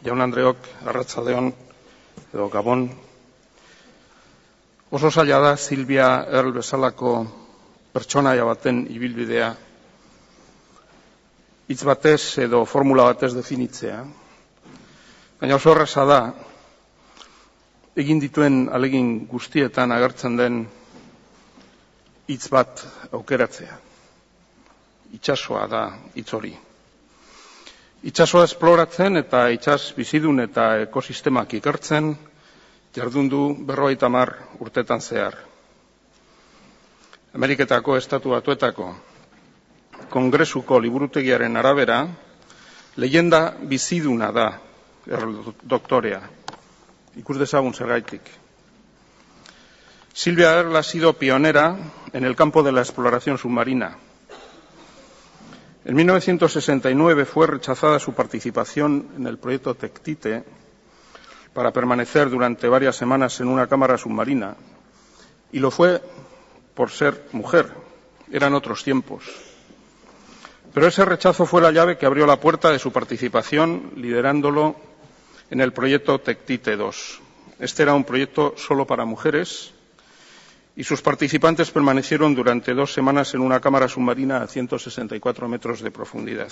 Jaun-andreok, arratsaldeon edo gabon. Oso zaila da Sylvia Earle bezalako pertsonaia baten ibilbidea hitz batez edo formula batez definitzea. Baina oso erraza da egin dituen ahalegin guztietan agertzen den hitz bat aukeratzea. Itsasoa da hitz hori. Itsasoa esploratzen eta itsas bizidun eta ekosistemak ikertzen jardun du 50 urtetan zehar. Ameriketako Estatu Batuetako Kongresuko liburutegiaren arabera, leyenda biziduna da Earle doktorea. Ikus dezagun zergaitik. Sylvia Earle ha sido pionera en el campo de la exploración submarina. En 1969 fue rechazada su participación en el proyecto Tectite para permanecer durante varias semanas en una cámara submarina, y lo fue por ser mujer. Eran otros tiempos. Pero ese rechazo fue la llave que abrió la puerta de su participación, liderándolo en el proyecto Tectite II. Este era un proyecto solo para mujeres, y sus participantes permanecieron durante 2 semanas en una cámara submarina a 164 metros de profundidad.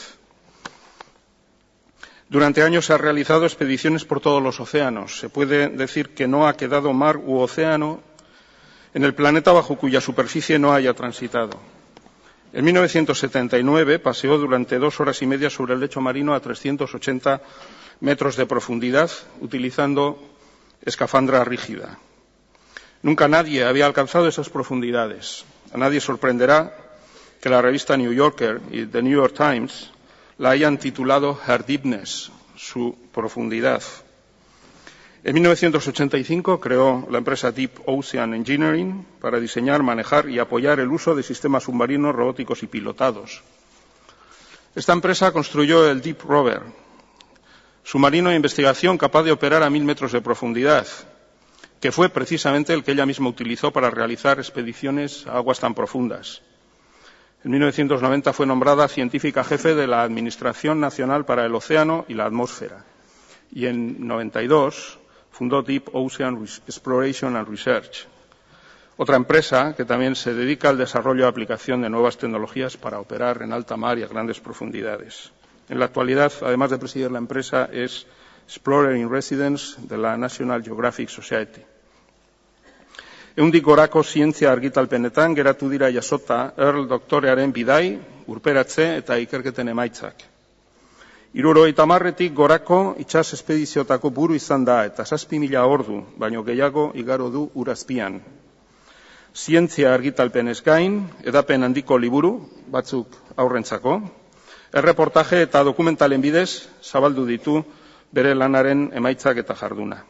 Durante años se han realizado expediciones por todos los océanos. Se puede decir que no ha quedado mar u océano en el planeta bajo cuya superficie no haya transitado. En 1979 paseó durante 2 horas y media sobre el lecho marino a 380 metros de profundidad, utilizando escafandra rígida. Nunca nadie había alcanzado esas profundidades. A nadie sorprenderá que la revista New Yorker y The New York Times la hayan titulado Her Deepness, su profundidad. En 1985 creó la empresa Deep Ocean Engineering para diseñar, manejar y apoyar el uso de sistemas submarinos robóticos y pilotados. Esta empresa construyó el Deep Rover, submarino de investigación capaz de operar a 1000 metros de profundidad, que fue precisamente el que ella misma utilizó para realizar expediciones a aguas tan profundas. En 1990 fue nombrada científica jefe de la Administración Nacional para el Océano y la Atmósfera, y en 1992 fundó Deep Ocean Exploration and Research, otra empresa que también se dedica al desarrollo y aplicación de nuevas tecnologías para operar en alta mar y a grandes profundidades. En la actualidad, además de presidir la empresa, es Explorer in Residence de la National Geographic Society. Ehundik gorako zientzia argitalpenetan geratu dira jasota Earle doktorearen bidai, urperatze eta ikerketen emaitzak. 70etik gorako itsas espediziotako buru izan da eta 7.000 ordu, baino gehiago igaro du ur azpian. Zientzia argitalpenez gain, edapen handiko liburu, batzuk aurrentzako, erreportaje eta dokumentalen bidez zabaldu ditu bere lanaren emaitzak eta jarduna.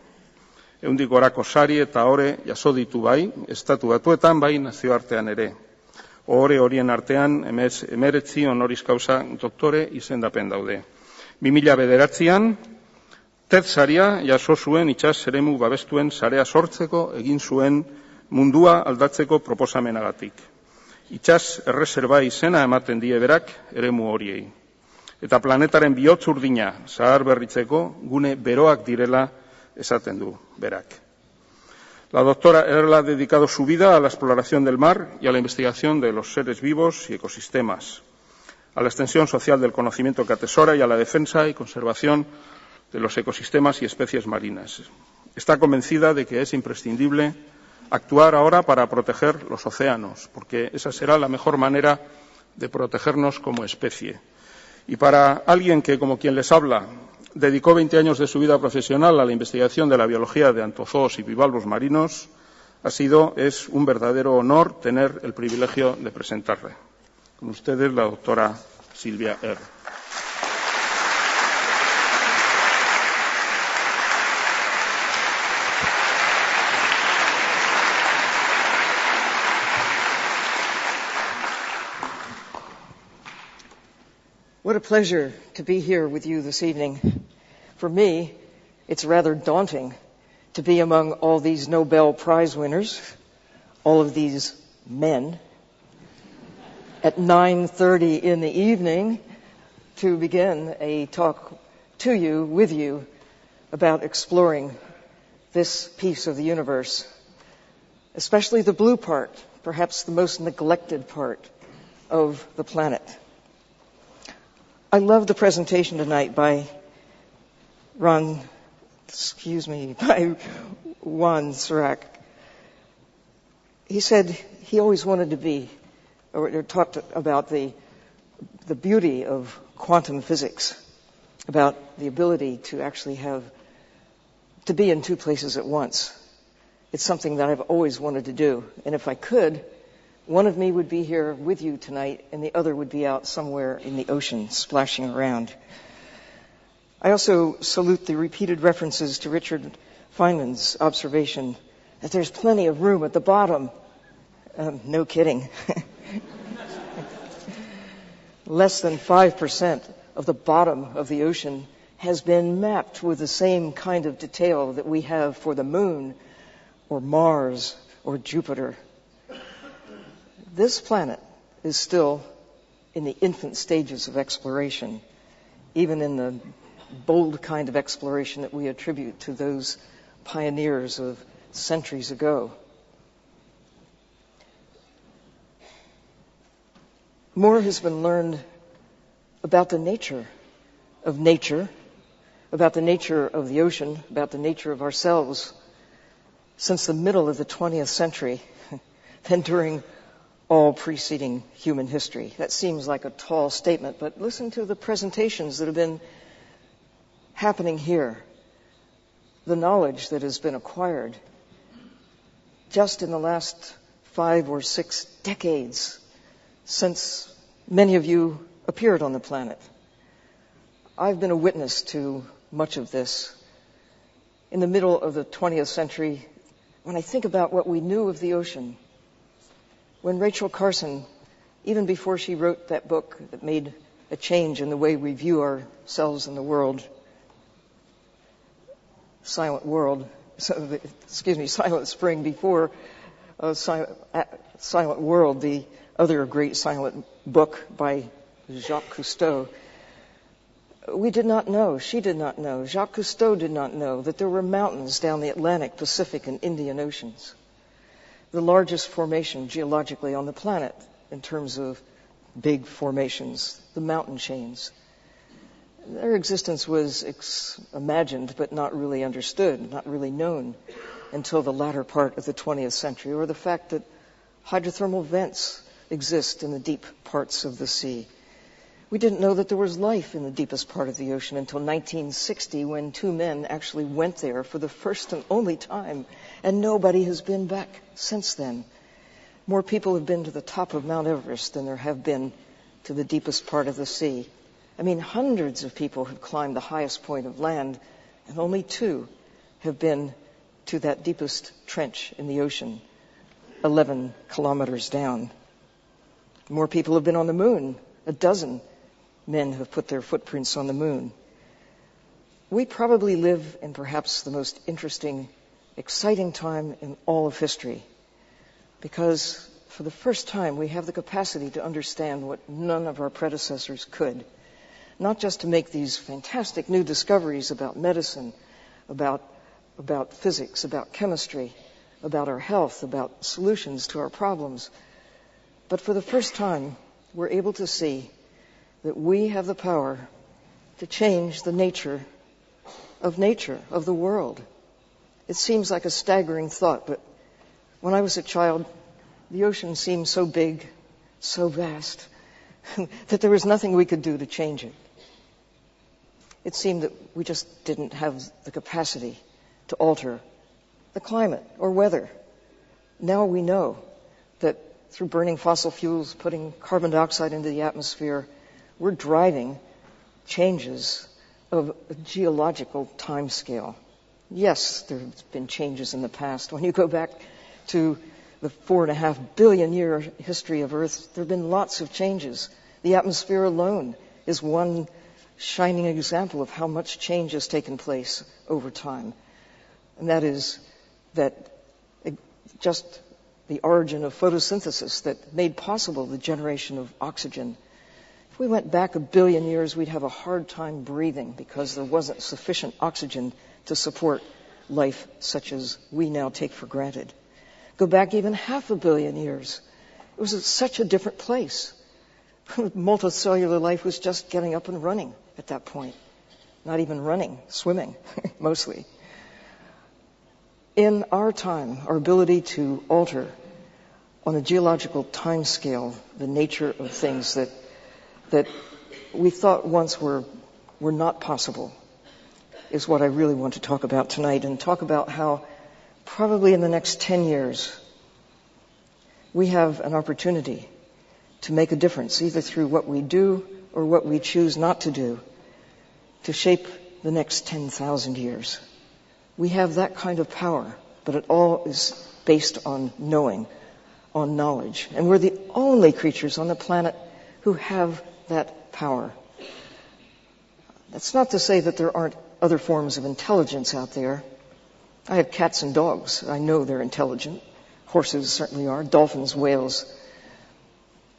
Ehundik gorako sari eta ohore jaso ditu bai, Estatu Batuetan bai nazioartean ere. Ohore horien artean 19 honoris causa doktore izendapen daude. 2009an TED saria jaso zuen itsas eremu babestuen sarea sortzeko egin zuen mundua aldatzeko proposamenagatik. Itsas erreserba izena ematen die berak eremu horiei. Eta planetaren bihotz urdina zahar berritzeko gune beroak direla esaten du berak. La doctora Earle ha dedicado su vida a la exploración del mar y a la investigación de los seres vivos y ecosistemas, a la extensión social del conocimiento que atesora y a la defensa y conservación de los ecosistemas y especies marinas. Está convencida de que es imprescindible actuar ahora para proteger los océanos, porque esa será la mejor manera de protegernos como especie. Y para alguien que, como quien les habla, dedicó 20 años de su vida profesional a la investigación de la biología de antozoos y bivalvos marinos, es un verdadero honor tener el privilegio de presentarle. Con ustedes, la doctora Sylvia Earle. What a pleasure to be here with you this evening. For me, it's rather daunting to be among all these Nobel Prize winners, all of these men, at 9:30 in the evening to begin a talk to you, with you, about exploring this piece of the universe, especially the blue part, perhaps the most neglected part of the planet. I love the presentation tonight by Juan Sirac. He said he always wanted to be, or talked about the beauty of quantum physics, about the ability to actually to be in two places at once. It's something that I've always wanted to do. And if I could, one of me would be here with you tonight, and the other would be out somewhere in the ocean, splashing around. I also salute the repeated references to Richard Feynman's observation that there's plenty of room at the bottom. No kidding. Less than 5% of the bottom of the ocean has been mapped with the same kind of detail that we have for the moon or Mars or Jupiter. This planet is still in the infant stages of exploration, even in the bold kind of exploration that we attribute to those pioneers of centuries ago. More has been learned about the nature, about the nature of the ocean, about the nature of ourselves since the middle of the 20th century than during all preceding human history. That seems like a tall statement, but listen to the presentations that have been happening here, the knowledge that has been acquired just in the last 5 or 6 decades since many of you appeared on the planet. I've been a witness to much of this. In the middle of the 20th century, when I think about what we knew of the ocean, when Rachel Carson, even before she wrote that book that made a change in the way we view ourselves in the world, Silent Spring, before Silent World, the other great silent book by Jacques Cousteau, we did not know, she did not know, Jacques Cousteau did not know that there were mountains down the Atlantic, Pacific, and Indian Oceans. The largest formation geologically on the planet in terms of big formations, the mountain chains. Their existence was imagined but not really understood, not really known until the latter part of the 20th century, or the fact that hydrothermal vents exist in the deep parts of the sea. We didn't know that there was life in the deepest part of the ocean until 1960, when 2 men actually went there for the first and only time, and nobody has been back since then. More people have been to the top of Mount Everest than there have been to the deepest part of the sea. I mean, hundreds of people have climbed the highest point of land, and only 2 have been to that deepest trench in the ocean, 11 kilometers down. More people have been on the moon. 12 men have put their footprints on the moon. We probably live in perhaps the most interesting, exciting time in all of history, because for the first time we have the capacity to understand what none of our predecessors could. Not just to make these fantastic new discoveries about medicine, about physics, about chemistry, about our health, about solutions to our problems, but for the first time we're able to see that we have the power to change the nature, of the world. It seems like a staggering thought, but when I was a child, the ocean seemed so big, so vast, that there was nothing we could do to change it. It seemed that we just didn't have the capacity to alter the climate or weather. Now we know that through burning fossil fuels, putting carbon dioxide into the atmosphere, we're driving changes of a geological timescale. Yes, there have been changes in the past. When you go back to the 4.5 billion year history of Earth, there have been lots of changes. The atmosphere alone is one shining example of how much change has taken place over time. And that is that just the origin of photosynthesis that made possible the generation of oxygen If we went back 1 billion years, we'd have a hard time breathing because there wasn't sufficient oxygen to support life such as we now take for granted. Go back even 500 million years. It was such a different place. Multicellular life was just getting up and running at that point. Not even running, swimming, mostly. In our time, our ability to alter on a geological time scale the nature of things that we thought once were not possible is what I really want to talk about tonight, and talk about how probably in the next 10 years we have an opportunity to make a difference, either through what we do or what we choose not to do, to shape the next 10,000 years. We have that kind of power, but it all is based on knowing, on knowledge. And we're the only creatures on the planet who have that power. That's not to say that there aren't other forms of intelligence out there. I have cats and dogs. I know they're intelligent. Horses certainly are. Dolphins, whales.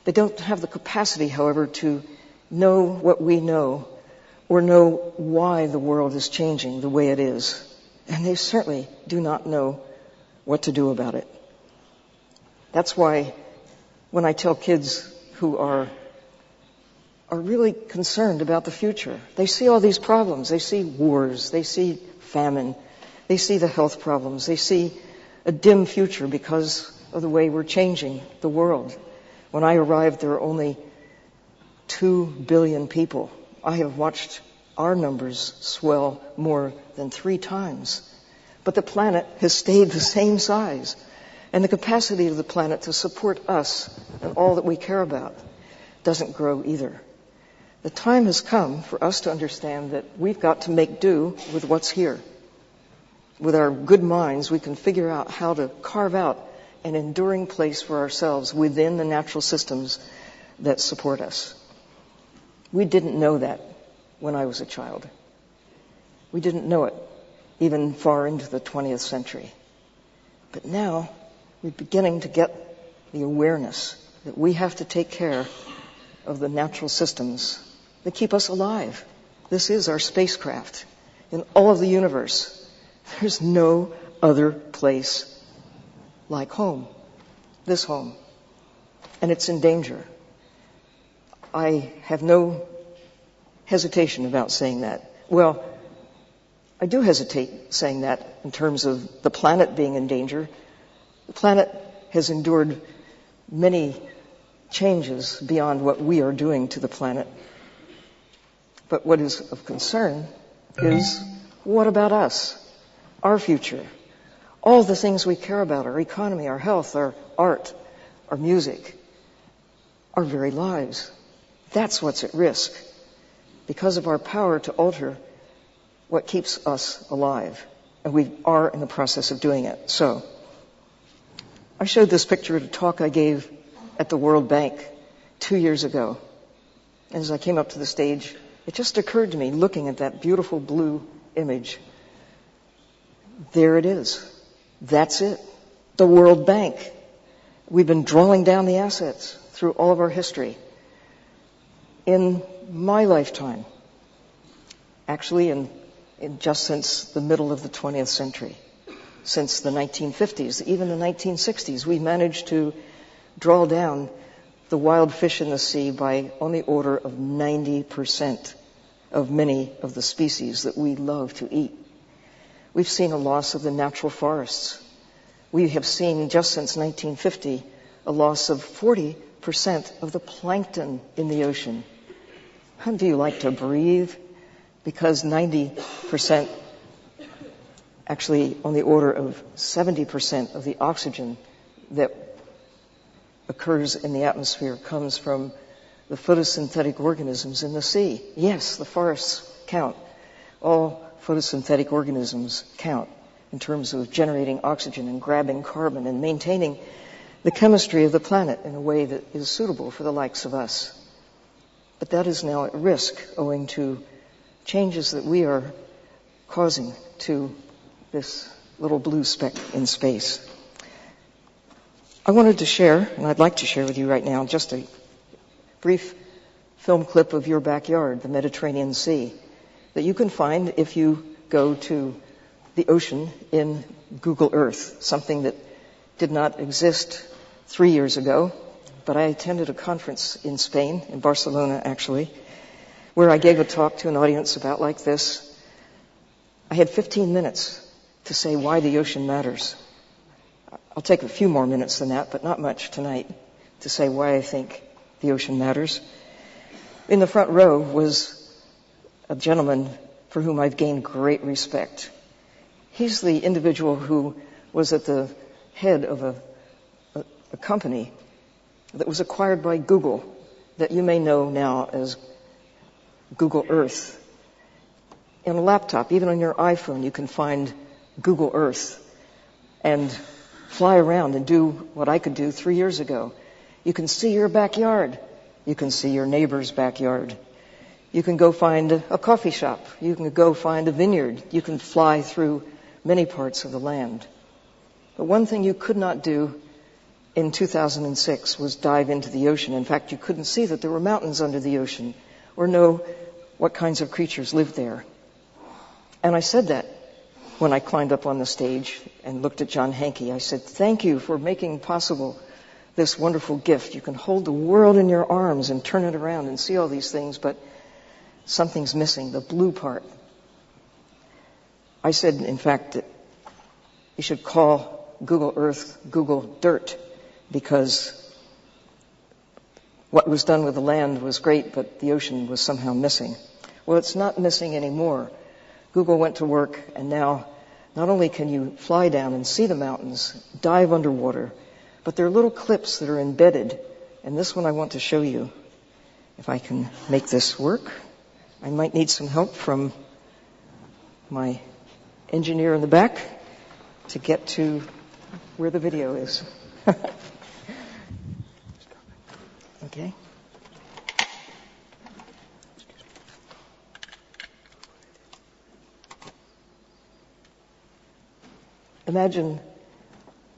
They don't have the capacity, however, to know what we know or know why the world is changing the way it is. And they certainly do not know what to do about it. That's why when I tell kids who are really concerned about the future, they see all these problems. They see wars. They see famine. They see the health problems. They see a dim future because of the way we're changing the world. When I arrived, there were only 2 billion people. I have watched our numbers swell more than 3 times. But the planet has stayed the same size. And the capacity of the planet to support us and all that we care about doesn't grow either. The time has come for us to understand that we've got to make do with what's here. With our good minds, we can figure out how to carve out an enduring place for ourselves within the natural systems that support us. We didn't know that when I was a child. We didn't know it even far into the 20th century. But now we're beginning to get the awareness that we have to take care of the natural systems that keep us alive. This is our spacecraft. In all of the universe, there's no other place like home, this home. And it's in danger. I have no hesitation about saying that. Well, I do hesitate saying that in terms of the planet being in danger. The planet has endured many changes beyond what we are doing to the planet. But what is of concern is, what about us? Our future? All the things we care about, our economy, our health, our art, our music, our very lives. That's what's at risk because of our power to alter what keeps us alive. And we are in the process of doing it. So, I showed this picture at a talk I gave at the World Bank 2 years ago. And as I came up to the stage, it just occurred to me, looking at that beautiful blue image, there it is. That's it. The World Bank. We've been drawing down the assets through all of our history. In my lifetime, actually in just since the middle of the 20th century, since the 1950s, even the 1960s, we managed to draw down the wild fish in the sea by on the order of 90% of many of the species that we love to eat. We've seen a loss of the natural forests. We have seen, just since 1950, a loss of 40% of the plankton in the ocean. How do you like to breathe? Because 90%, actually on the order of 70% of the oxygen that occurs in the atmosphere comes from the photosynthetic organisms in the sea. Yes, the forests count. All photosynthetic organisms count in terms of generating oxygen and grabbing carbon and maintaining the chemistry of the planet in a way that is suitable for the likes of us. But that is now at risk owing to changes that we are causing to this little blue speck in space. I wanted to share, and I'd like to share with you right now, just a brief film clip of your backyard, the Mediterranean Sea, that you can find if you go to the ocean in Google Earth, something that did not exist 3 years ago. But I attended a conference in Spain, in Barcelona actually, where I gave a talk to an audience about like this. I had 15 minutes to say why the ocean matters. I'll take a few more minutes than that, but not much tonight, to say why I think the ocean matters. In the front row was a gentleman for whom I've gained great respect. He's the individual who was at the head of a company that was acquired by Google, that you may know now as Google Earth. In a laptop, even on your iPhone, you can find Google Earth and fly around and do what I could do 3 years ago. You can see your backyard. You can see your neighbor's backyard. You can go find a coffee shop. You can go find a vineyard. You can fly through many parts of the land. But one thing you could not do in 2006 was dive into the ocean. In fact, you couldn't see that there were mountains under the ocean or know what kinds of creatures lived there. And I said that when I climbed up on the stage and looked at John Hankey. I said, thank you for making possible this wonderful gift. You can hold the world in your arms and turn it around and see all these things, but something's missing, the blue part. I said, in fact, that you should call Google Earth Google Dirt, because what was done with the land was great, but the ocean was somehow missing. Well, it's not missing anymore. Google went to work, and now not only can you fly down and see the mountains, dive underwater, but there are little clips that are embedded. And this one I want to show you. If I can make this work. I might need some help from my engineer in the back to get to where the video is. Okay. Imagine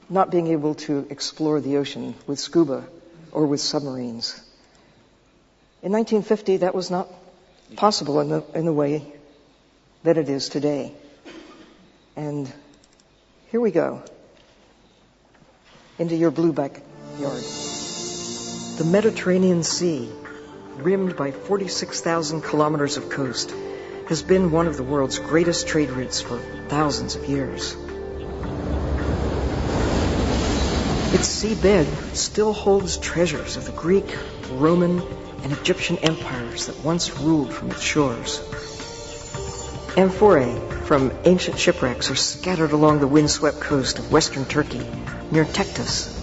not being able to explore the ocean with scuba or with submarines. In 1950, that was not possible in the way that it is today. And here we go, into your blue backyard. The Mediterranean Sea, rimmed by 46,000 kilometers of coast, has been one of the world's greatest trade routes for thousands of years. Its seabed still holds treasures of the Greek, Roman, and Egyptian empires that once ruled from its shores. Amphorae from ancient shipwrecks are scattered along the windswept coast of western Turkey near Tektis.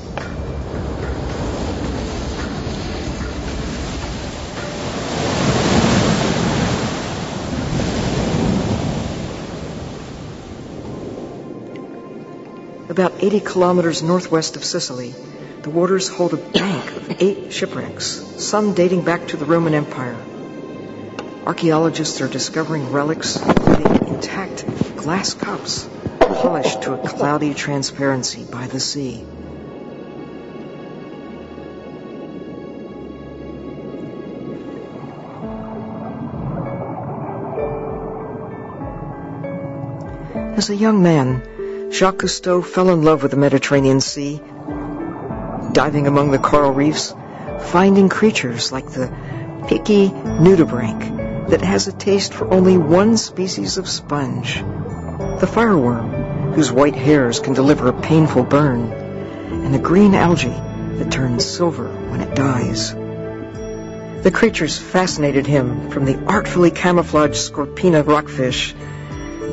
About 80 kilometers northwest of Sicily, the waters hold a bank of 8 shipwrecks, some dating back to the Roman Empire. Archaeologists are discovering relics, including intact glass cups, polished to a cloudy transparency by the sea. As a young man, Jacques Cousteau fell in love with the Mediterranean Sea, diving among the coral reefs, finding creatures like the picky nudibranch that has a taste for only one species of sponge, the fireworm, whose white hairs can deliver a painful burn, and the green algae that turns silver when it dies. The creatures fascinated him, from the artfully camouflaged Scorpina rockfish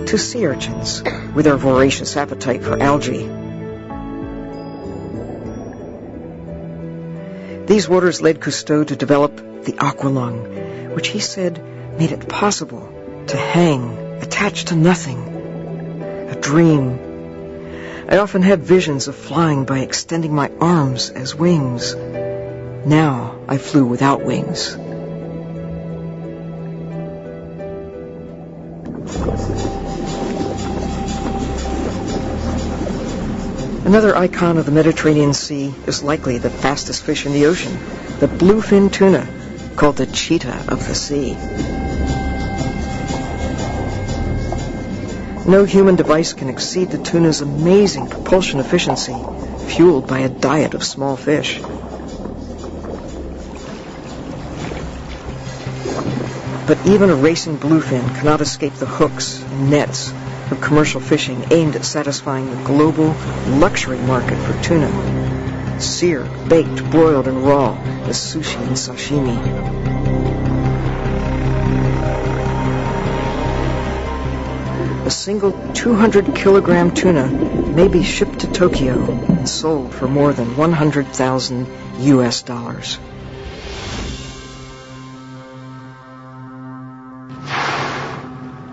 to sea urchins with their voracious appetite for algae. These waters led Cousteau to develop the aqualung, which he said made it possible to hang, attached to nothing, a dream. I often had visions of flying by extending my arms as wings. Now I flew without wings. Another icon of the Mediterranean Sea is likely the fastest fish in the ocean, the bluefin tuna, called the cheetah of the sea. No human device can exceed the tuna's amazing propulsion efficiency, fueled by a diet of small fish. But even a racing bluefin cannot escape the hooks and nets of commercial fishing aimed at satisfying the global luxury market for tuna. Seared, baked, broiled, and raw as sushi and sashimi. A single 200-kilogram tuna may be shipped to Tokyo and sold for more than $100,000 US.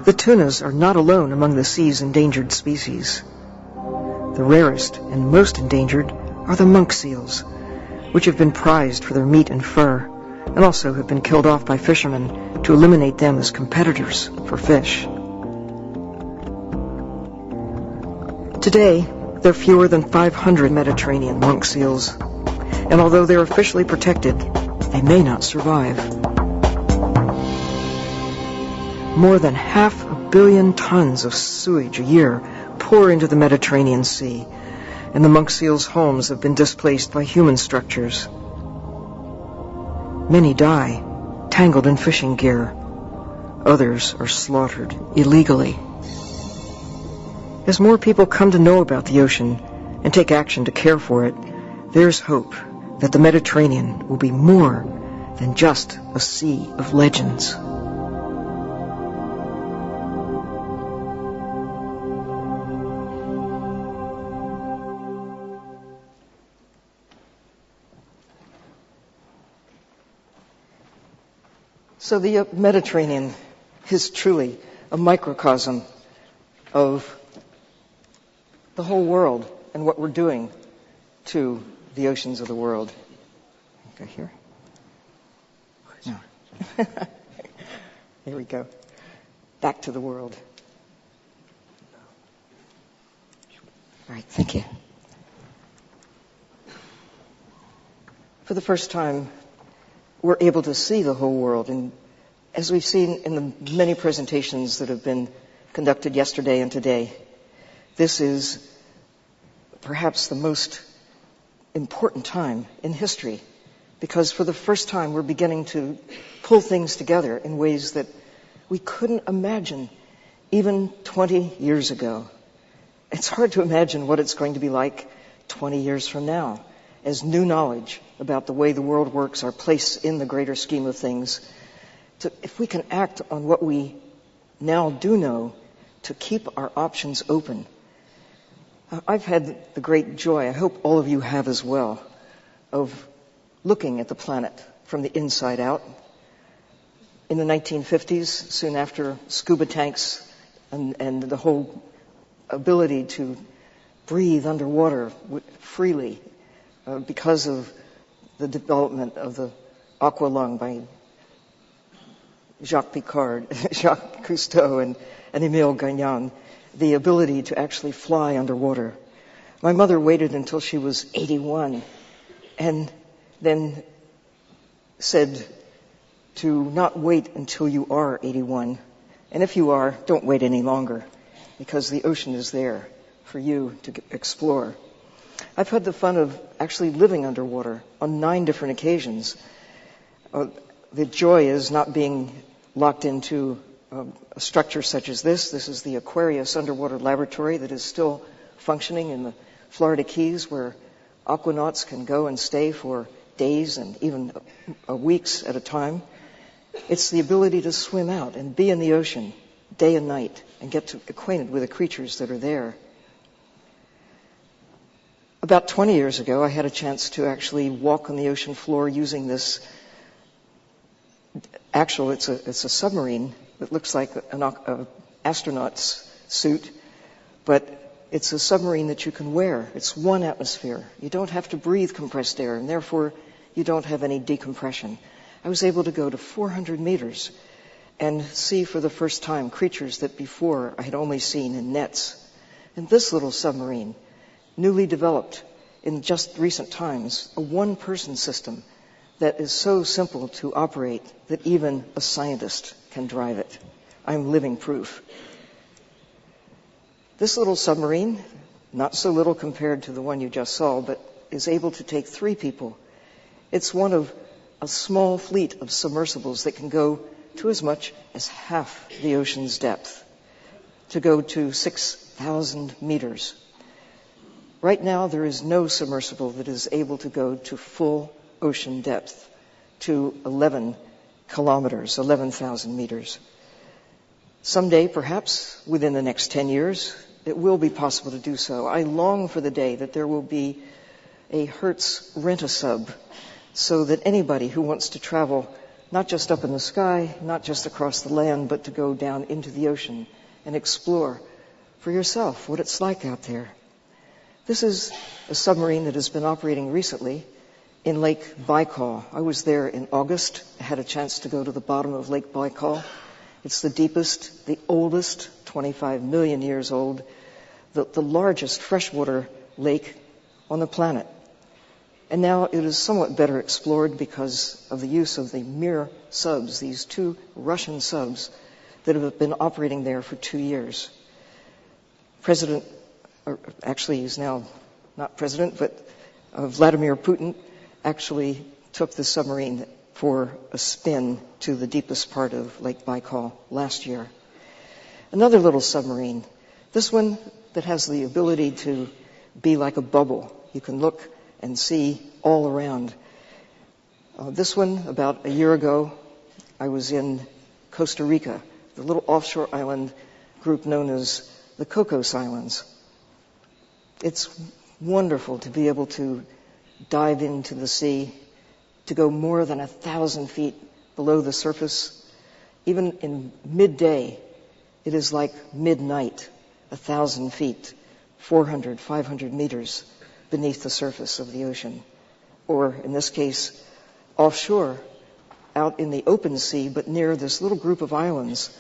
The tunas are not alone among the sea's endangered species. The rarest and most endangered are the monk seals, which have been prized for their meat and fur, and also have been killed off by fishermen to eliminate them as competitors for fish. Today, there are fewer than 500 Mediterranean monk seals, and although they're officially protected, they may not survive. More than 500 million tons of sewage a year pour into the Mediterranean Sea, and the monk seals' homes have been displaced by human structures. Many die, tangled in fishing gear. Others are slaughtered illegally. As more people come to know about the ocean and take action to care for it, there's hope that the Mediterranean will be more than just a sea of legends. So the Mediterranean is truly a microcosm of the whole world and what we're doing to the oceans of the world. Go here? No. Here we go. Back to the world. All right, thank you. For the first time, we're able to see the whole world. And as we've seen in the many presentations that have been conducted yesterday and today, this is perhaps the most important time in history, because for the first time we're beginning to pull things together in ways that we couldn't imagine even 20 years ago. It's hard to imagine what it's going to be like 20 years from now, as new knowledge about the way the world works are placed in the greater scheme of things. If we can act on what we now do know to keep our options open. I've had the great joy, I hope all of you have as well, of looking at the planet from the inside out. In the 1950s, soon after scuba tanks and the whole ability to breathe underwater freely because of the development of the aqua lung by Jacques Cousteau and Émile Gagnon, the ability to actually fly underwater. My mother waited until she was 81 and then said to not wait until you are 81. And if you are, don't wait any longer, because the ocean is there for you to explore. I've had the fun of actually living underwater on 9 different occasions. The joy is not being locked into a structure such as this. This is the Aquarius Underwater Laboratory that is still functioning in the Florida Keys, where aquanauts can go and stay for days and even weeks at a time. It's the ability to swim out and be in the ocean day and night and get acquainted with the creatures that are there. About 20 years ago, I had a chance to actually walk on the ocean floor using this. It's a submarine that looks like an astronaut's suit, but it's a submarine that you can wear. It's one atmosphere. You don't have to breathe compressed air, and therefore you don't have any decompression. I was able to go to 400 meters and see for the first time creatures that before I had only seen in nets. And this little submarine, newly developed in just recent times, a one-person system that is so simple to operate that even a scientist can drive it. I'm living proof. This little submarine, not so little compared to the one you just saw, but is able to take 3 people. It's one of a small fleet of submersibles that can go to as much as half the ocean's depth, to go to 6,000 meters. Right now, there is no submersible that is able to go to full ocean depth, to 11 kilometers, 11,000 meters. Someday, perhaps within the next 10 years, it will be possible to do so. I long for the day that there will be a Hertz rent-a-sub, so that anybody who wants to travel not just up in the sky, not just across the land, but to go down into the ocean and explore for yourself what it's like out there. This is a submarine that has been operating recently in Lake Baikal. I was there in August. I had a chance to go to the bottom of Lake Baikal. It's the deepest, the oldest, 25 million years old, the largest freshwater lake on the planet. And now it is somewhat better explored because of the use of the Mir subs, these 2 Russian subs that have been operating there for 2 years. Actually he's now not president, but Vladimir Putin actually took the submarine for a spin to the deepest part of Lake Baikal last year. Another little submarine, this one that has the ability to be like a bubble. You can look and see all around. This one, about a year ago, I was in Costa Rica, the little offshore island group known as the Cocos Islands. It's wonderful to be able to dive into the sea, to go more than 1,000 feet below the surface. Even in midday, it is like midnight, 1,000 feet, 400, 500 meters beneath the surface of the ocean. Or, in this case, offshore, out in the open sea, but near this little group of islands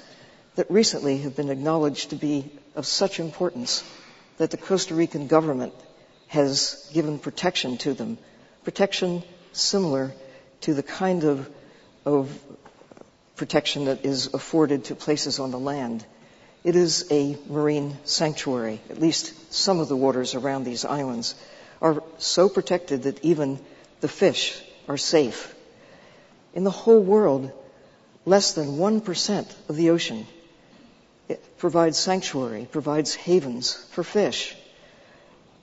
that recently have been acknowledged to be of such importance that the Costa Rican government has given protection to them, protection similar to the kind of protection that is afforded to places on the land. It is a marine sanctuary. At least some of the waters around these islands are so protected that even the fish are safe. In the whole world, less than 1% of the ocean provides sanctuary, provides havens for fish.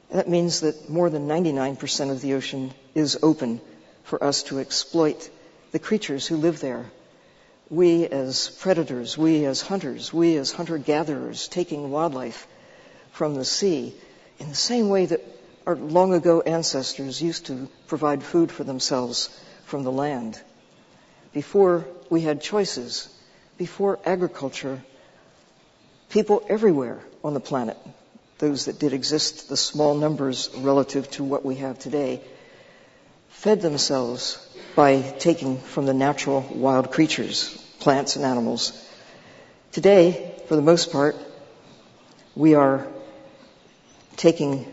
That means that more than 99% of the ocean is open for us to exploit the creatures who live there. We as predators, we as hunters, we as hunter-gatherers taking wildlife from the sea in the same way that our long ago ancestors used to provide food for themselves from the land. Before we had choices, before agriculture, people everywhere on the planet, those that did exist, the small numbers relative to what we have today, fed themselves by taking from the natural wild creatures, plants and animals. Today, for the most part, we are taking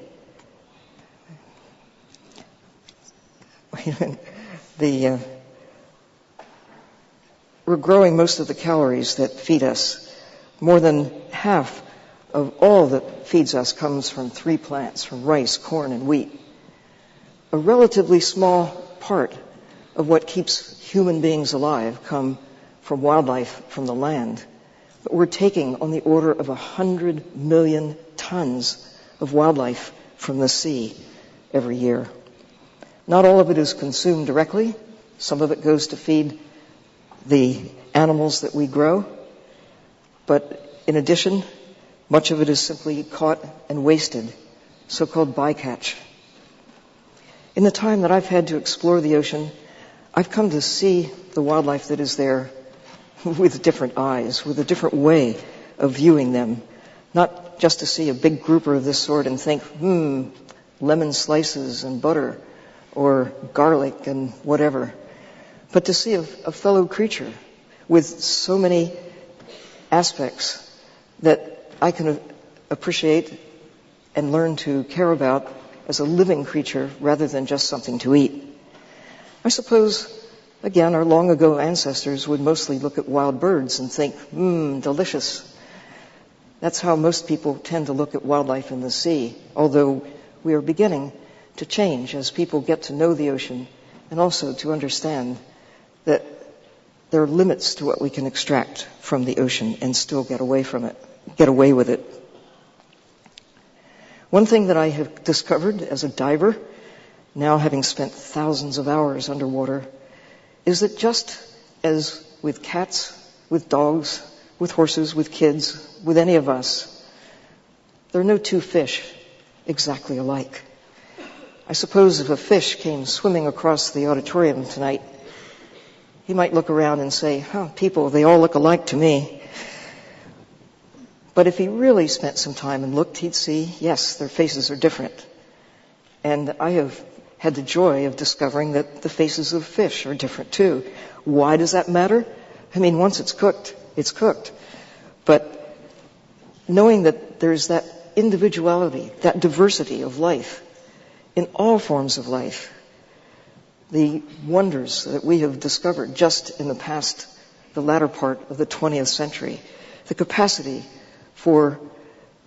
we're growing most of the calories that feed us. More than half of all that feeds us comes from 3 plants, from rice, corn, and wheat. A relatively small part of what keeps human beings alive come from wildlife from the land. But we're taking on the order of 100 million tons of wildlife from the sea every year. Not all of it is consumed directly. Some of it goes to feed the animals that we grow. But in addition, much of it is simply caught and wasted, so-called bycatch. In the time that I've had to explore the ocean, I've come to see the wildlife that is there with different eyes, with a different way of viewing them. Not just to see a big grouper of this sort and think, lemon slices and butter, or garlic and whatever, but to see a fellow creature with so many aspects that I can appreciate and learn to care about as a living creature rather than just something to eat. I suppose, again, our long ago ancestors would mostly look at wild birds and think, delicious. That's how most people tend to look at wildlife in the sea, although we are beginning to change as people get to know the ocean and also to understand that there are limits to what we can extract from the ocean and still get away with it. One thing that I have discovered as a diver, now having spent thousands of hours underwater, is that just as with cats, with dogs, with horses, with kids, with any of us, there are no two fish exactly alike. I suppose if a fish came swimming across the auditorium tonight, he might look around and say, people, they all look alike to me. But if he really spent some time and looked, he'd see, yes, their faces are different. And I have had the joy of discovering that the faces of fish are different too. Why does that matter? I mean, once it's cooked, it's cooked. But knowing that there's that individuality, that diversity of life in all forms of life, the wonders that we have discovered just in the latter part of the 20th century, the capacity for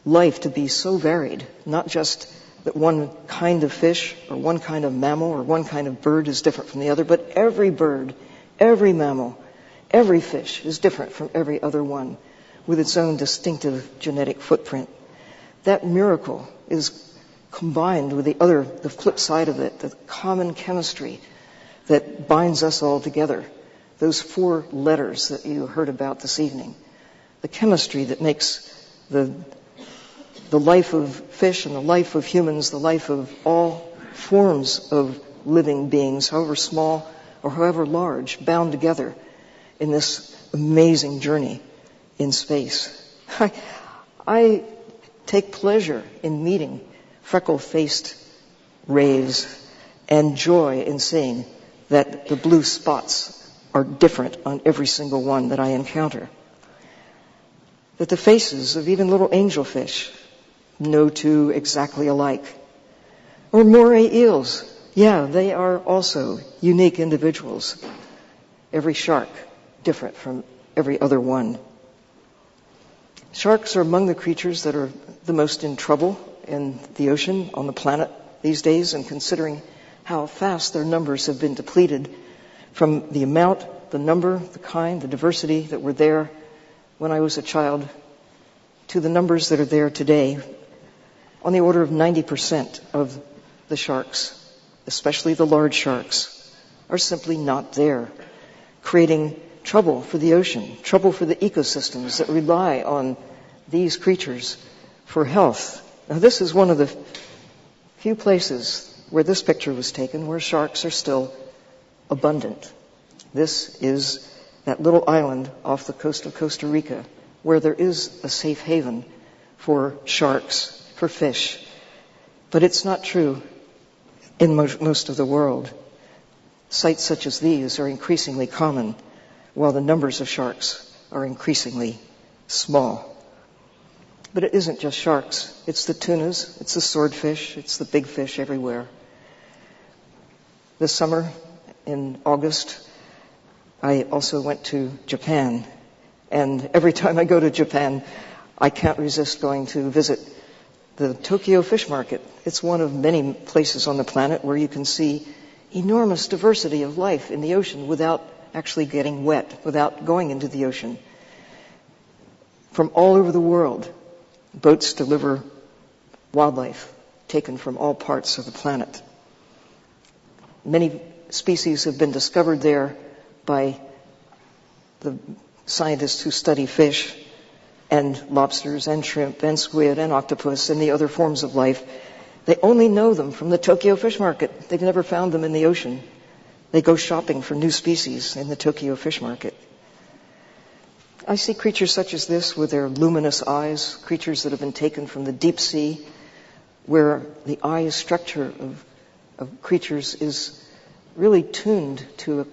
life to be so varied, not just that one kind of fish or one kind of mammal or one kind of bird is different from the other, but every bird, every mammal, every fish is different from every other one with its own distinctive genetic footprint. That miracle is combined with the flip side of it, the common chemistry that binds us all together. Those 4 letters that you heard about this evening. The chemistry that makes the life of fish and the life of humans, the life of all forms of living beings, however small or however large, bound together in this amazing journey in space. I take pleasure in meeting freckle-faced rays and joy in seeing that the blue spots are different on every single one that I encounter. That the faces of even little angelfish, no two exactly alike. Or moray eels, they are also unique individuals. Every shark different from every other one. Sharks are among the creatures that are the most in trouble in the ocean, on the planet these days, and considering how fast their numbers have been depleted from the amount, the number, the kind, the diversity that were there when I was a child to the numbers that are there today, on the order of 90% of the sharks, especially the large sharks, are simply not there, creating trouble for the ocean, trouble for the ecosystems that rely on these creatures for health. Now, this is one of the few places where this picture was taken where sharks are still abundant. This is that little island off the coast of Costa Rica where there is a safe haven for sharks, for fish. But it's not true in most of the world. Sites such as these are increasingly common, while the numbers of sharks are increasingly small. But it isn't just sharks. It's the tunas, it's the swordfish, it's the big fish everywhere. This summer, in August, I also went to Japan. And every time I go to Japan, I can't resist going to visit the Tokyo Fish Market. It's one of many places on the planet where you can see enormous diversity of life in the ocean without actually getting wet, without going into the ocean. From all over the world, boats deliver wildlife taken from all parts of the planet. Many species have been discovered there by the scientists who study fish and lobsters and shrimp and squid and octopus and the other forms of life. They only know them from the Tokyo Fish Market. They've never found them in the ocean. They go shopping for new species in the Tokyo Fish Market. I see creatures such as this with their luminous eyes, creatures that have been taken from the deep sea, where the eye structure of creatures is really tuned to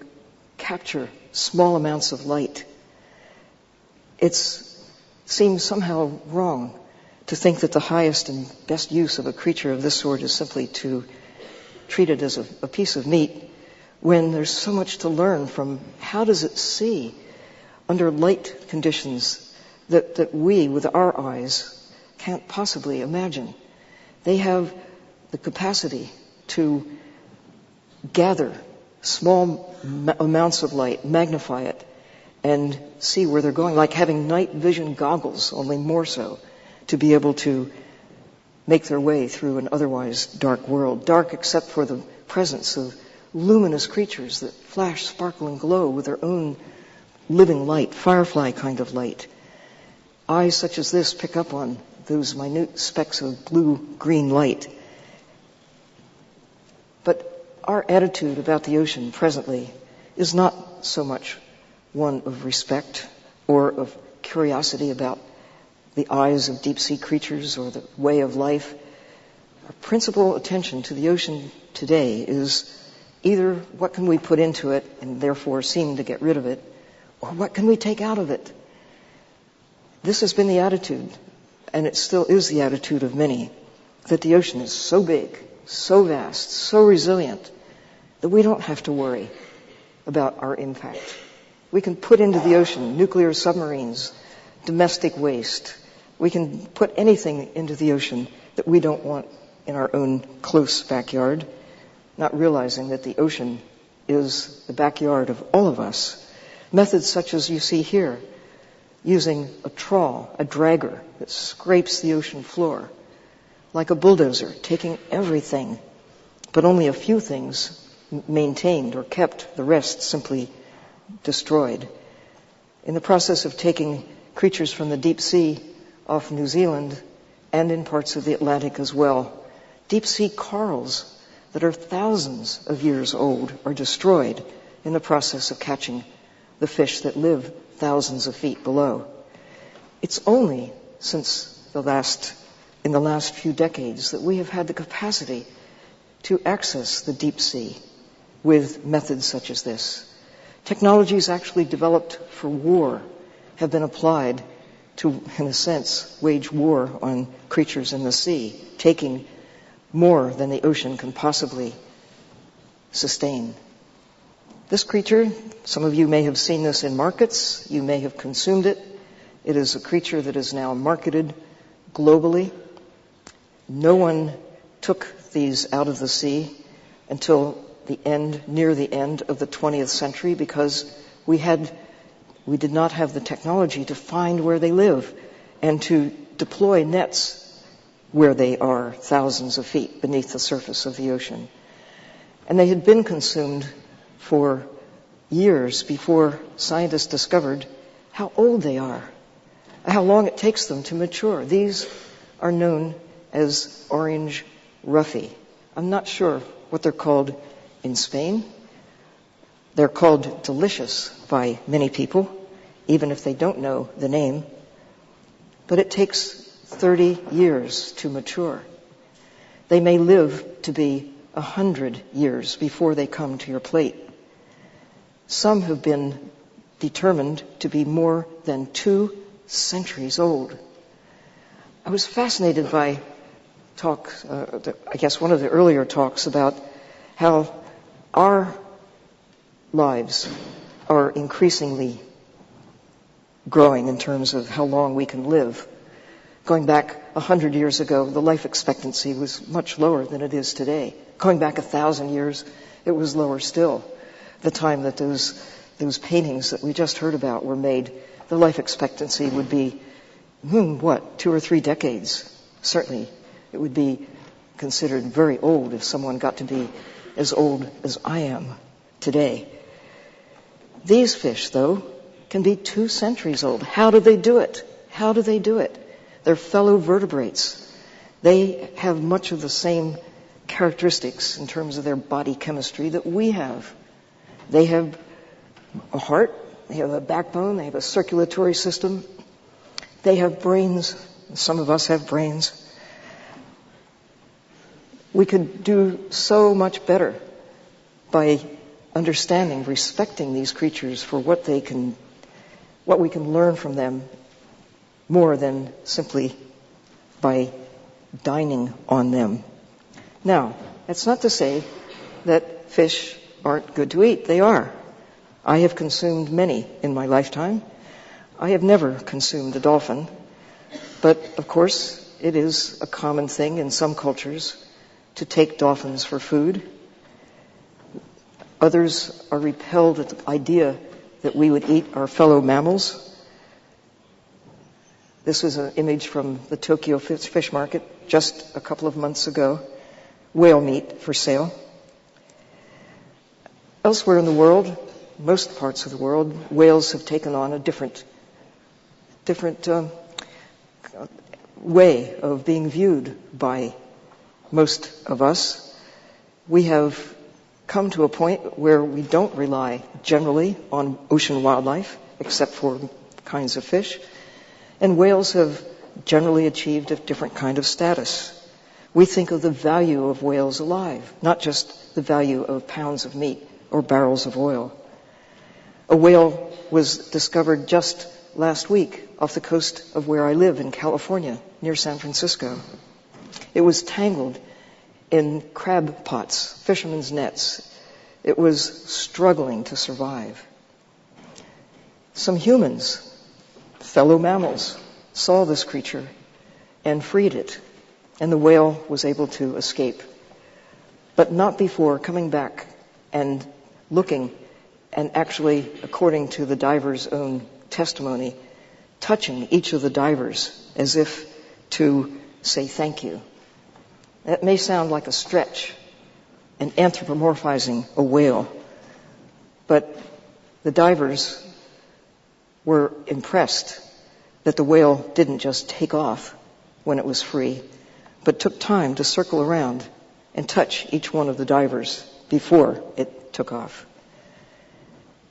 capture small amounts of light. It seems somehow wrong to think that the highest and best use of a creature of this sort is simply to treat it as a piece of meat when there's so much to learn from how does it see under light conditions that we, with our eyes, can't possibly imagine. They have the capacity to gather small amounts of light, magnify it, and see where they're going, like having night vision goggles, only more so, to be able to make their way through an otherwise dark world. Dark except for the presence of luminous creatures that flash, sparkle, and glow with their own living light, firefly kind of light. Eyes such as this pick up on those minute specks of blue-green light. But our attitude about the ocean presently is not so much one of respect or of curiosity about the eyes of deep-sea creatures or the way of life. Our principal attention to the ocean today is either what can we put into it and therefore seem to get rid of it, or what can we take out of it? This has been the attitude, and it still is the attitude of many, that the ocean is so big, so vast, so resilient, that we don't have to worry about our impact. We can put into the ocean nuclear submarines, domestic waste. We can put anything into the ocean that we don't want in our own close backyard, not realizing that the ocean is the backyard of all of us. Methods such as you see here, using a trawl, a dragger that scrapes the ocean floor, like a bulldozer, taking everything, but only a few things maintained or kept, the rest simply destroyed. In the process of taking creatures from the deep sea off New Zealand and in parts of the Atlantic as well, deep sea corals that are thousands of years old are destroyed in the process of catching the fish that live thousands of feet below. It's only since in the last few decades that we have had the capacity to access the deep sea with methods such as this. Technologies actually developed for war have been applied to, in a sense, wage war on creatures in the sea, taking more than the ocean can possibly sustain. This creature, some of you may have seen this in markets, you may have consumed it. It is a creature that is now marketed globally. No one took these out of the sea until near the end of the 20th century, because we did not have the technology to find where they live and to deploy nets where they are thousands of feet beneath the surface of the ocean. And they had been consumed for years before scientists discovered how old they are, how long it takes them to mature. These are known as orange roughy. I'm not sure what they're called in Spain. They're called delicious by many people, even if they don't know the name. But it takes 30 years to mature. They may live to be 100 years before they come to your plate. Some have been determined to be more than 2 centuries old. I was fascinated by one of the earlier talks about how our lives are increasingly growing in terms of how long we can live. Going back 100 years ago, the life expectancy was much lower than it is today. Going back 1,000 years, it was lower still. The time that those paintings that we just heard about were made, the life expectancy would be, 2 or 3 decades. Certainly, it would be considered very old if someone got to be as old as I am today. These fish, though, can be 2 centuries old. How do they do it? How do they do it? They're fellow vertebrates. They have much of the same characteristics in terms of their body chemistry that we have. They have a heart, they have a backbone, they have a circulatory system, they have brains. Some of us have brains. We could do so much better by understanding, respecting these creatures for what we can learn from them, more than simply by dining on them. Now, that's not to say that fish aren't good to eat. They are. I have consumed many in my lifetime. I have never consumed a dolphin. But, of course, it is a common thing in some cultures to take dolphins for food. Others are repelled at the idea that we would eat our fellow mammals. This was an image from the Tokyo fish market just a couple of months ago. Whale meat for sale. Elsewhere in the world, most parts of the world, whales have taken on a different way of being viewed by most of us. We have come to a point where we don't rely generally on ocean wildlife, except for kinds of fish, and whales have generally achieved a different kind of status. We think of the value of whales alive, not just the value of pounds of meat or barrels of oil. A whale was discovered just last week off the coast of where I live in California, near San Francisco. It was tangled in crab pots, fishermen's nets. It was struggling to survive. Some humans, fellow mammals, saw this creature and freed it, and the whale was able to escape. But not before coming back and looking and actually, according to the diver's own testimony, touching each of the divers as if to say thank you. That may sound like a stretch, and anthropomorphizing a whale, but the divers were impressed that the whale didn't just take off when it was free, but took time to circle around and touch each one of the divers before it took off.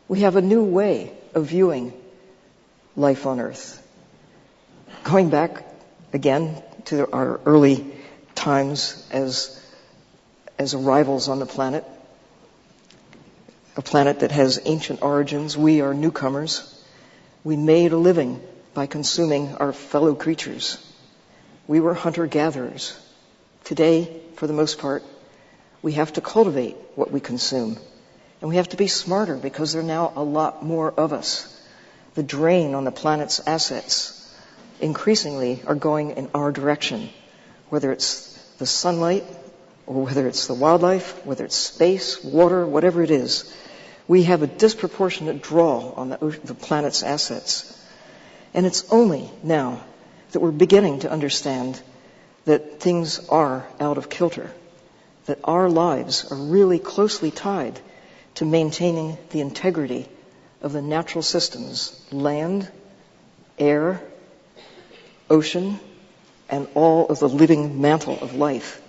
We have a new way of viewing life on Earth. Going back again to our early times as arrivals on the planet, a planet that has ancient origins. We are newcomers. We made a living by consuming our fellow creatures. We were hunter-gatherers. Today, for the most part, we have to cultivate what we consume. And we have to be smarter because there are now a lot more of us. The drain on the planet's assets increasingly are going in our direction, whether it's the sunlight or whether it's the wildlife, whether it's space, water, whatever it is. We have a disproportionate draw on the planet's assets. And it's only now that we're beginning to understand that things are out of kilter, that our lives are really closely tied to maintaining the integrity of the natural systems, land, air, ocean, and all of the living mantle of life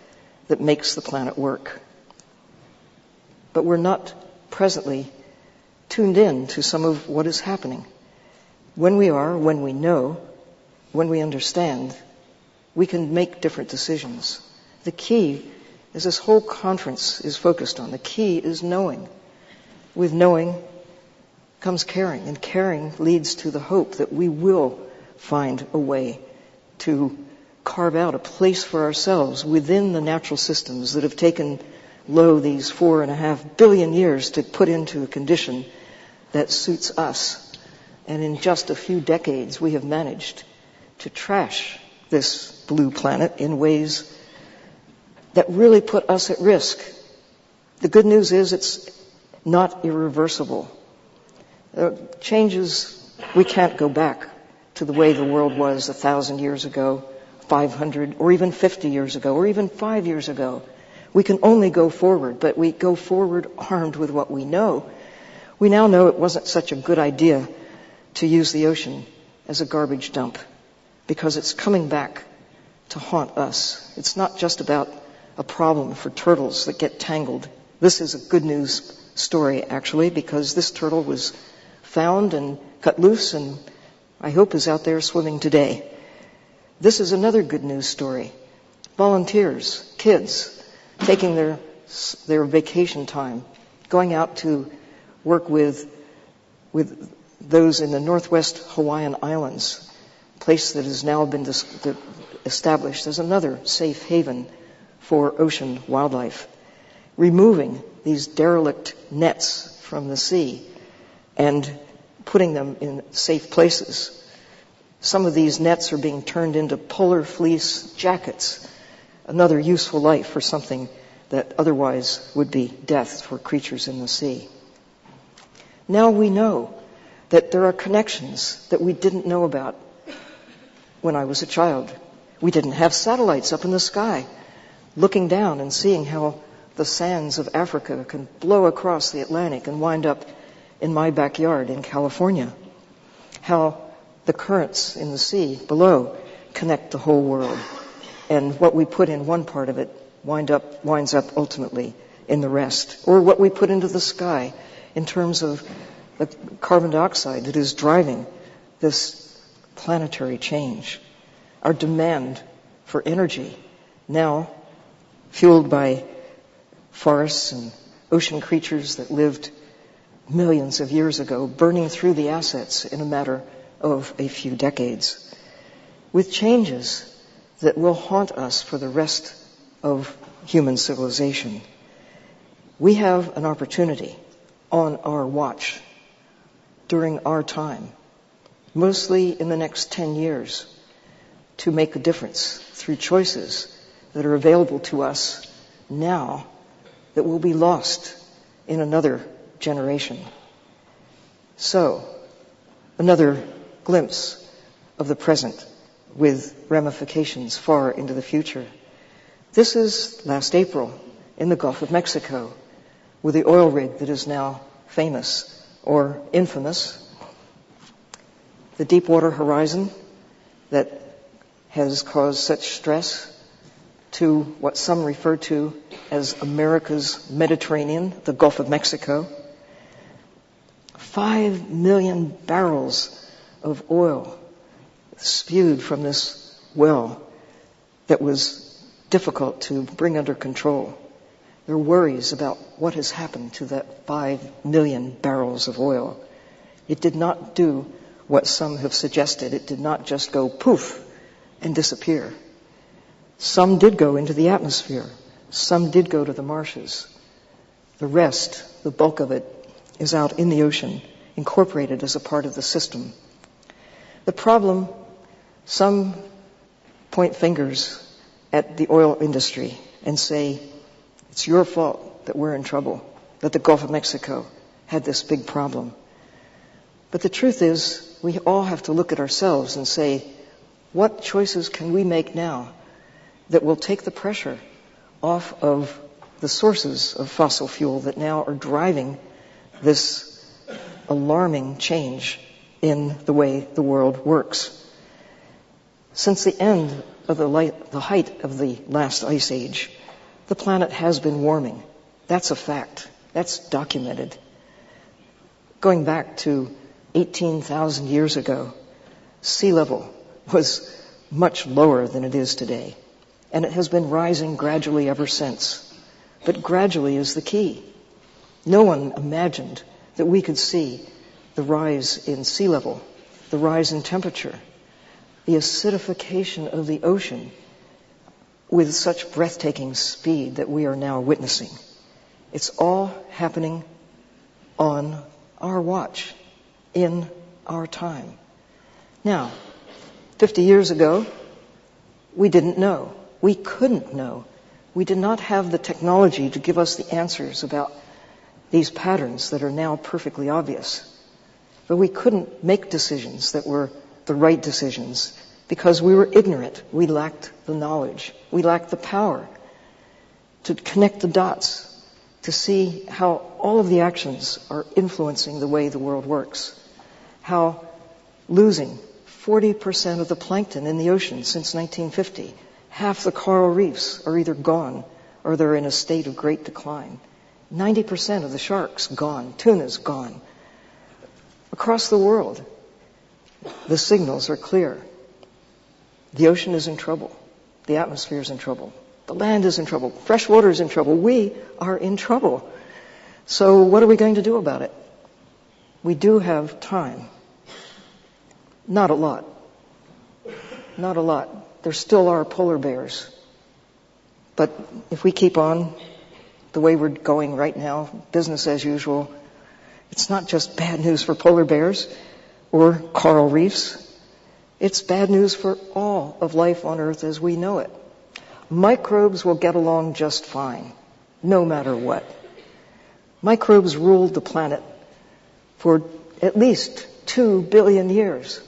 that makes the planet work. But we're not presently tuned in to some of what is happening. When we are, when we know, when we understand, we can make different decisions. The key, as this whole conference is focused on, the key is knowing. With knowing comes caring, and caring leads to the hope that we will find a way to carve out a place for ourselves within the natural systems that have taken these 4.5 billion years to put into a condition that suits us. And in just a few decades, we have managed to trash this blue planet in ways that really put us at risk. The good news is it's not irreversible. Changes, we can't go back to the way the world was 1,000 years ago, 500, or even 50 years ago, or even 5 years ago. We can only go forward, but we go forward armed with what we know. We now know it wasn't such a good idea to use the ocean as a garbage dump, because it's coming back to haunt us. It's not just about a problem for turtles that get tangled. This is a good news story, actually, because this turtle was found and cut loose and I hope is out there swimming today. This is another good news story. Volunteers, kids, taking their vacation time, going out to work with those in the Northwest Hawaiian Islands, a place that has now been established as another safe haven for ocean wildlife. removing these derelict nets from the sea and putting them in safe places. Some of these nets are being turned into polar fleece jackets, another useful life for something that otherwise would be death for creatures in the sea. Now we know that there are connections that we didn't know about when I was a child. We didn't have satellites up in the sky looking down and seeing how the sands of Africa can blow across the Atlantic and wind up in my backyard in California. How the currents in the sea below connect the whole world. And what we put in one part of it winds up ultimately in the rest. Or what we put into the sky in terms of the carbon dioxide that is driving this planetary change. Our demand for energy, now fueled by forests and ocean creatures that lived millions of years ago, burning through the assets in a matter of a few decades, with changes that will haunt us for the rest of human civilization. We have an opportunity on our watch during our time, mostly in the next 10 years, to make a difference through choices that are available to us now that will be lost in another generation. So, another glimpse of the present with ramifications far into the future. This is last April in the Gulf of Mexico with the oil rig that is now famous or infamous, the Deepwater Horizon that has caused such stress to what some refer to as America's Mediterranean, the Gulf of Mexico. 5 million barrels of oil spewed from this well that was difficult to bring under control. There are worries about what has happened to that 5 million barrels of oil. It did not do what some have suggested. It did not just go poof and disappear. Some did go into the atmosphere. Some did go to the marshes. The rest, the bulk of it, is out in the ocean, incorporated as a part of the system. The problem, some point fingers at the oil industry and say, it's your fault that we're in trouble, that the Gulf of Mexico had this big problem. But the truth is, we all have to look at ourselves and say, what choices can we make now that will take the pressure off of the sources of fossil fuel that now are driving this alarming change in the way the world works? Since the end of the height of the last ice age, the planet has been warming. That's a fact. That's documented. Going back to 18,000 years ago, sea level was much lower than it is today. And it has been rising gradually ever since. But gradually is the key. No one imagined that we could see the rise in sea level, the rise in temperature, the acidification of the ocean with such breathtaking speed that we are now witnessing. It's all happening on our watch, in our time. Now, 50 years ago, we didn't know. We couldn't know. We did not have the technology to give us the answers about these patterns that are now perfectly obvious. But we couldn't make decisions that were the right decisions because we were ignorant. We lacked the knowledge. We lacked the power to connect the dots, to see how all of the actions are influencing the way the world works, how losing 40% of the plankton in the ocean since 1950, half the coral reefs are either gone or they're in a state of great decline. 90% of the sharks gone, tuna's gone. Across the world, the signals are clear. The ocean is in trouble. The atmosphere is in trouble. The land is in trouble. Fresh water is in trouble. We are in trouble. So what are we going to do about it? We do have time. Not a lot. Not a lot. There still are polar bears. But if we keep on the way we're going right now, business as usual, it's not just bad news for polar bears or coral reefs. It's bad news for all of life on Earth as we know it. Microbes will get along just fine, no matter what. Microbes ruled the planet for at least 2 billion years.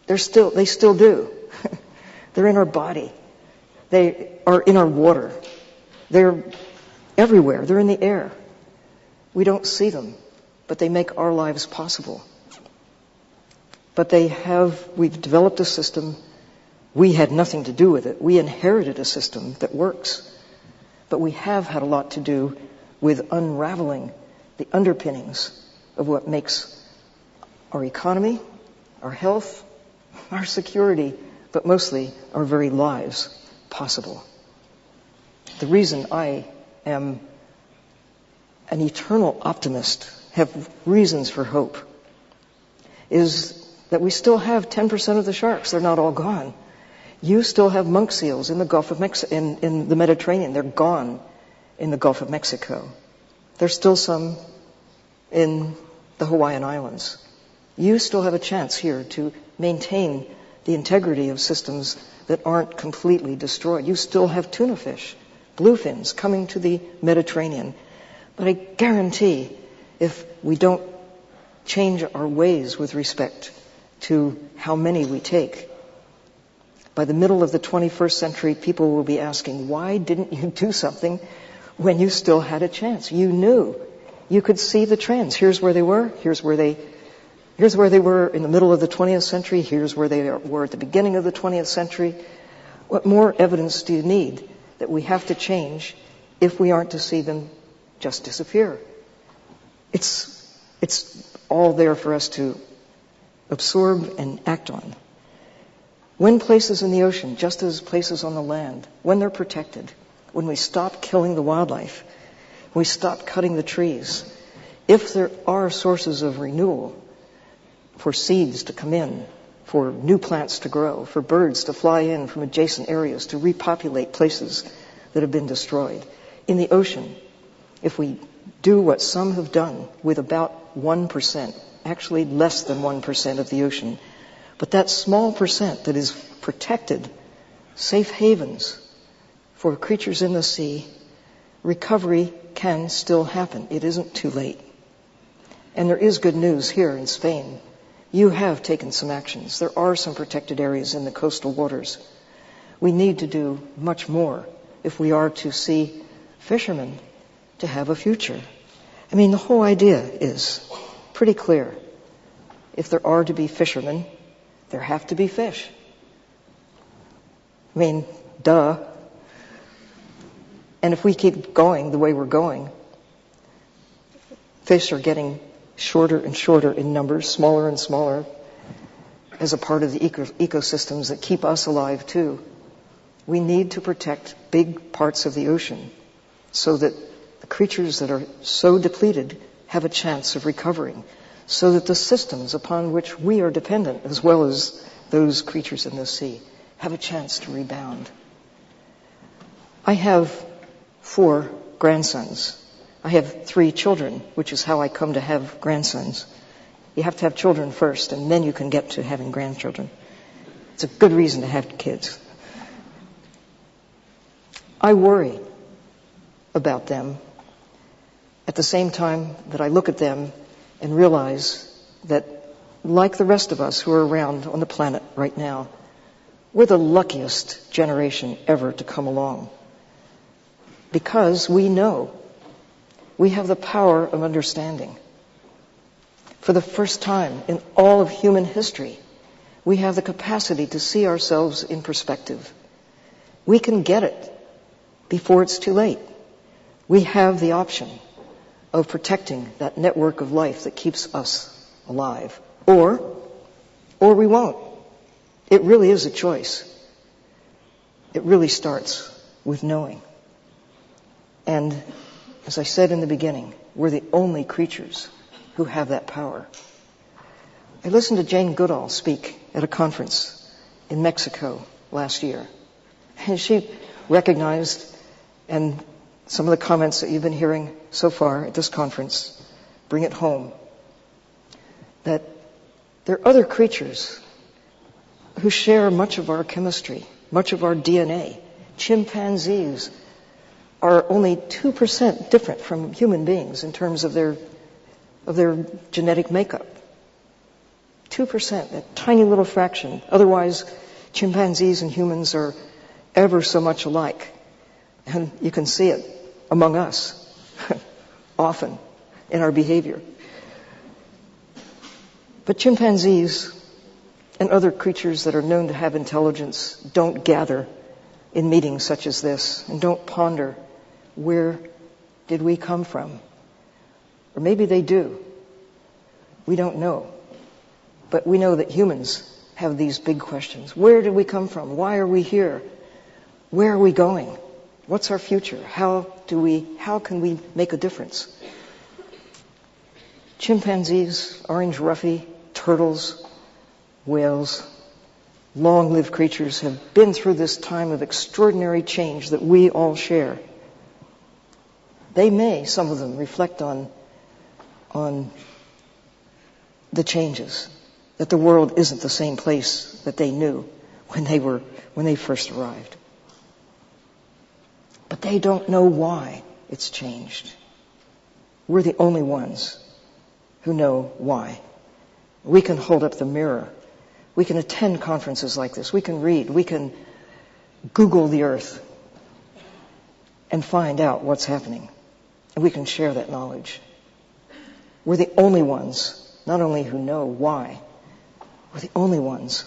They still do. They're in our body. They are in our water. They're everywhere. They're in the air. We don't see them, but they make our lives possible. But we've developed a system. We had nothing to do with it. We inherited a system that works. But we have had a lot to do with unraveling the underpinnings of what makes our economy, our health, our security, but mostly our very lives possible. The reason I am an eternal optimist, have reasons for hope, is that we still have 10% of the sharks. They're not all gone. You still have monk seals in the Gulf of Mexico, in the Mediterranean. They're gone in the Gulf of Mexico. There's still some in the Hawaiian Islands. You still have a chance here to maintain the integrity of systems that aren't completely destroyed. You still have tuna fish, bluefins coming to the Mediterranean. But I guarantee if we don't change our ways with respect to how many we take, by the middle of the 21st century, people will be asking, why didn't you do something when you still had a chance? You knew. You could see the trends. Here's where they were. Here's where they were in the middle of the 20th century. Here's where they were at the beginning of the 20th century. What more evidence do you need that we have to change if we aren't to see them just disappear? It's all there for us to absorb and act on. When places in the ocean, just as places on the land, when they're protected, when we stop killing the wildlife, we stop cutting the trees, if there are sources of renewal for seeds to come in, for new plants to grow, for birds to fly in from adjacent areas to repopulate places that have been destroyed. In the ocean, if we do what some have done with about 1%, actually less than 1% of the ocean, but that small percent that is protected, safe havens for creatures in the sea, recovery can still happen. It isn't too late. And there is good news here in Spain. You have taken some actions. There are some protected areas in the coastal waters. We need to do much more if we are to see fishermen to have a future. I mean, the whole idea is pretty clear. If there are to be fishermen, there have to be fish. I mean, duh. And if we keep going the way we're going, fish are getting shorter and shorter in numbers, smaller and smaller, as a part of the ecosystems that keep us alive too. We need to protect big parts of the ocean so that the creatures that are so depleted have a chance of recovering, so that the systems upon which we are dependent, as well as those creatures in the sea, have a chance to rebound. I have 4 grandsons. I have 3 children, which is how I come to have grandsons. You have to have children first, and then you can get to having grandchildren. It's a good reason to have kids. I worry about them at the same time that I look at them and realize that, like the rest of us who are around on the planet right now, we're the luckiest generation ever to come along. Because we know we have the power of understanding. For the first time in all of human history, we have the capacity to see ourselves in perspective. We can get it before it's too late. We have the option of protecting that network of life that keeps us alive. Or we won't. It really is a choice. It really starts with knowing. And as I said in the beginning, we're the only creatures who have that power. I listened to Jane Goodall speak at a conference in Mexico last year. And she recognized and Some of the comments that you've been hearing so far at this conference bring it home that there are other creatures who share much of our chemistry, much of our DNA. Chimpanzees are only 2% different from human beings in terms of their genetic makeup. 2%, that tiny little fraction. Otherwise, chimpanzees and humans are ever so much alike. And you can see it among us often in our behavior. But chimpanzees and other creatures that are known to have intelligence don't gather in meetings such as this and don't ponder, where did we come from? Or maybe they do. We don't know. But we know that humans have these big questions. Where did we come from? Why are we here? Where are we going? What's our future? How can we make a difference? Chimpanzees, orange ruffy, turtles, whales, long-lived creatures have been through this time of extraordinary change that we all share. They may, some of them, reflect on the changes, that the world isn't the same place that they knew when they first arrived. But they don't know why it's changed. We're the only ones who know why. We can hold up the mirror. We can attend conferences like this. We can read. We can Google the earth and find out what's happening. And we can share that knowledge. We're the only ones, not only who know why, we're the only ones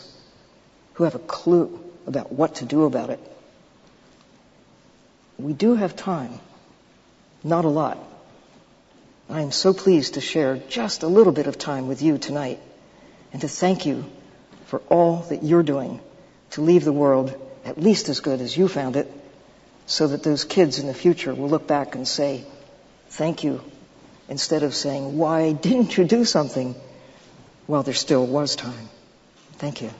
who have a clue about what to do about it. We do have time, not a lot. I am so pleased to share just a little bit of time with you tonight and to thank you for all that you're doing to leave the world at least as good as you found it, so that those kids in the future will look back and say, thank you, instead of saying, why didn't you do something? Well, there still was time. Thank you.